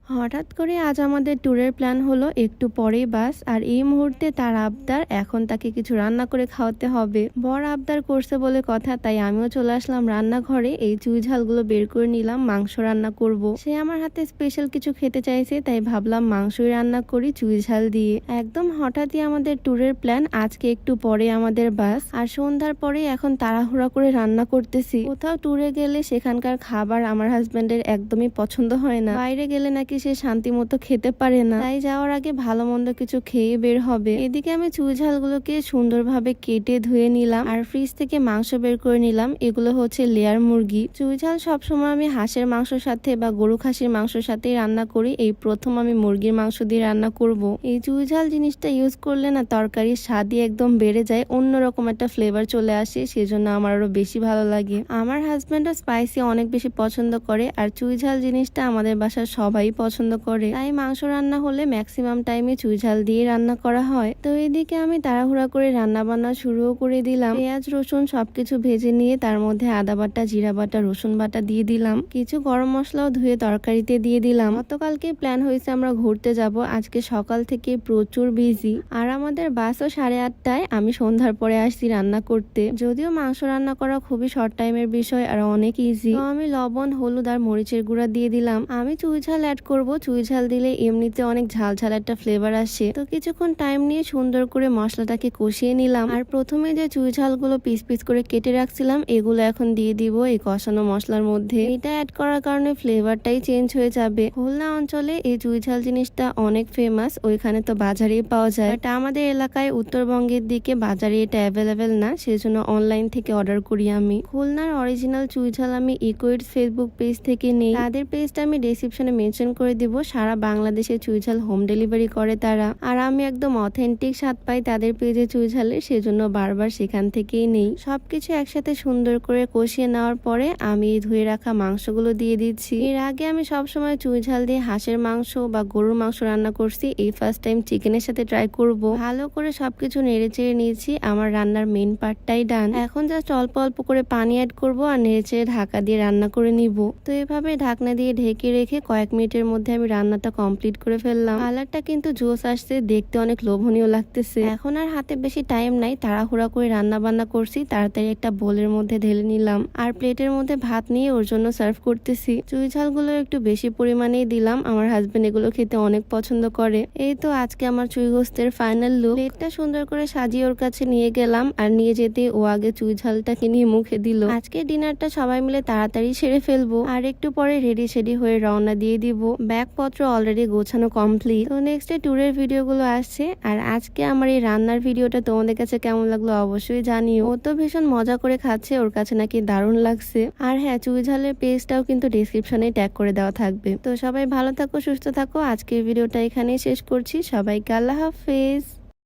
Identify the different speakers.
Speaker 1: হঠাৎ করে আজ আমাদের ট্যুরের প্ল্যান হলো একটু পরেই বাস, আর এই মুহূর্তে তার আবদার এখন তাকে কিছু রান্না করে খাওয়াতে হবে। বর আবদার করছে বলে কথা, তাই আমিও চলে আসলাম রান্নাঘরে। এই চুই ঝালগুলো বের করে নিলাম, মাংস রান্না করব। সে আমার হাতে স্পেশাল কিছু খেতে চাইছে, তাই ভাবলাম মাংসই রান্না করি চুই ঝাল দিয়ে। একদম হঠাৎই আমাদের ট্যুরের প্ল্যান, আজকে একটু পরে আমাদের বাস, আর সন্ধ্যার পরে এখন তাড়াহুড়া করে রান্না করতেছি। কোথাও ট্যুরে গেলে সেখানকার খাবার আমার হাজবেন্ডের একদমই পছন্দ হয় না, বাইরে গেলে নাকি সে শান্তি মতো খেতে পারে না, তাই যাওয়ার আগে ভালো মন্দ কিছু খেয়ে বের হবে। এদিকে আমি চুই ঝালগুলোকে সুন্দরভাবে কেটে ধুয়ে নিলাম, আর ফ্রিজ থেকে মাংস বের করে নিলাম। এগুলো হচ্ছে লেয়ার মুরগি। চুই ঝাল সবসময় আমি হাঁসের মাংসের সাথে বা গরু খাসির মাংসের সাথেই রান্না করি, এই প্রথম আমি মুরগির মাংস দিয়ে রান্না করব। এই চুই ঝাল জিনিসটা ইউজ করলে না তরকারির স্বাদই একদম বেড়ে যায়, অন্যরকম একটা ফ্লেভার চলে আসে, সেজন্য আমার আরো বেশি ভালো লাগে। আমার হাজবেন্ডও স্পাইসি অনেক বেশি পছন্দ করে, আর চুই ঝাল জিনিসটা আমাদের বাসার সবাই পছন্দ করে, তাই মাংস রান্না হলে ম্যাক্সিমাম টাইমে চুই ঝাল দিয়ে রান্না করা হয়। তো এইদিকে আমি তাড়াহুড়া করে রান্না বান্না শুরুও করে দিলাম। পেঁয়াজ রসুন সবকিছু ভেজে নিয়ে তার মধ্যে আদা বাটা, জিরা বাটা, রসুন বাটা দিয়ে দিলাম। কিছু গরম মশলাও ধুয়ে তরকারিতে দিয়ে দিলাম। গতকালকে প্ল্যান হয়েছে আমরা ঘুরতে যাব, আজকে সকাল থেকে প্রচুর বিজি, আর আমাদের বাসও 8:30টায়। আমি সন্ধ্যার পরে আসছি রান্না করতে। যদিও মাংস রান্না করা খুবই শর্ট টাইমের বিষয় আর অনেক ইজি, তো আমি লবণ, হলুদ আর মরিচের গুঁড়া দিয়ে দিলাম। আমি চুই ঝাল অ্যাড করব, চুই ঝাল দিলে এমনিতে অনেক ঝাল ঝাল একটা ফ্লেভার আসে। তো কিছুক্ষণ টাইম নিয়ে সুন্দর করে মশলাটাকে কষিয়ে নিলাম, আর প্রথমে যে চুই ঝালগুলো পিস পিস করে কেটে রাখছিলাম এগুলো এখন দিয়ে দিব এই কষানো মশলার মধ্যে। এটা অ্যাড করার কারণে ফ্লেভারটাই চেঞ্জ হয়ে যাবে। খুলনা অঞ্চলে এই চুই ঝাল জিনিসটা অনেক ফেমাস, ওইখানে তো বাজারেই পাওয়া যায়, বাট আমাদের এলাকায় উত্তরবঙ্গের দিকে বাজারে এটা অ্যাভেলেবেল না, সেজন্য অনলাইন থেকে অর্ডার করি আমি। খুলনার অরিজিনাল চুই ঝাল আমি ইকুইডস ফেসবুক পেজ থেকে নেই, তাদের পেজটা আমি ডেসক্রিপশনে মেনশন করে দিব। সারা বাংলাদেশে চুই ঝাল হোম ডেলিভারি করে তারা, আর আমি একদম অথেন্টিক স্বাদ পাই তাদের পেজে চুই ঝালের, সেজন্য বারবার সেখান থেকেই নেই। সবকিছু একসাথে সুন্দর করে কষিয়ে নেওয়ার পরে আমি ধুয়ে রাখা মাংসগুলো দিয়ে দিচ্ছি। এর আগে আমি সবসময় চুই ঝাল দিয়ে হাঁসের মাংস বা গরুর মাংস রান্না করছি, এই ফার্স্ট টাইম চিকেনের সাথে ট্রাই করব। ভালো করে সবকিছু নেড়ে চেড়ে নিয়েছি, আমার রান্নার মেন পার্টটাই ডান। এখন জাস্ট অল্প অল্প করে পানি অ্যাড করব আর নেড়ে চেড়ে ঢাকা দিয়ে রান্না করে নিব। তো এভাবে ঢাকনা দিয়ে ঢেকে রেখে কয়েক মিনিটের মধ্যে আমি রান্নাটা কমপ্লিট করে ফেললাম। কালারটা কিন্তু জোস আসছে, দেখতে অনেক লোভনীয় লাগতেছে। এখন আর হাতে বেশি টাইম নাই, তাড়াহুড়া করে রান্না বান্না করছি, তাড়াতাড়ি একটা বোলের মধ্যে ঢেলে নিলাম, আর প্লেটের মধ্যে ভাত নিয়ে ওর জন্য সার্ভ করতেছি। চুই ঝালগুলো একটু বেশি পরিমাণেই দিলাম, আমার হাজবেন্ড এগুলো খেতে অনেক পছন্দ করে। এই তো আজকে আমার চুই গোস্তের ফাইনাল লুক। প্লেটটা সুন্দর করে সাজিয়ে ওর কাছে নিয়ে গেলাম, আর নিয়ে যেতে ও আগে চুই ঝালটাকে নিয়ে মুখে দিল। আজকে ডিনারটা সবাই মিলে তাড়াতাড়ি সেরে ফেলবো, আর একটু পরে রেডি সেডি হয়ে রওনা দিয়ে দিব। ব্যাগপত্র অলরেডি গোছানো কমপ্লিট। তো নেক্সট ডে ট্যুরের ভিডিওগুলো আসছে, আর আজকে আমার এই রান্নার ভিডিওটা তোমাদের কাছে কেমন লাগলো অবশ্যই জানিও। ও তো ভীষণ মজা করে খাচ্ছে, ওর কাছে নাকি দারুণ লাগছে। আর হ্যাঁ, চুই ঝালের পেজটাও কিন্তু ডেসক্রিপশনে ট্যাগ করে দেওয়া থাকবে। তো সবাই ভালো থাকো, সুস্থ থাকো। আজকের ভিডিওটা এখানেই শেষ করছি। সবাইকে আল্লাহ হাফেজ।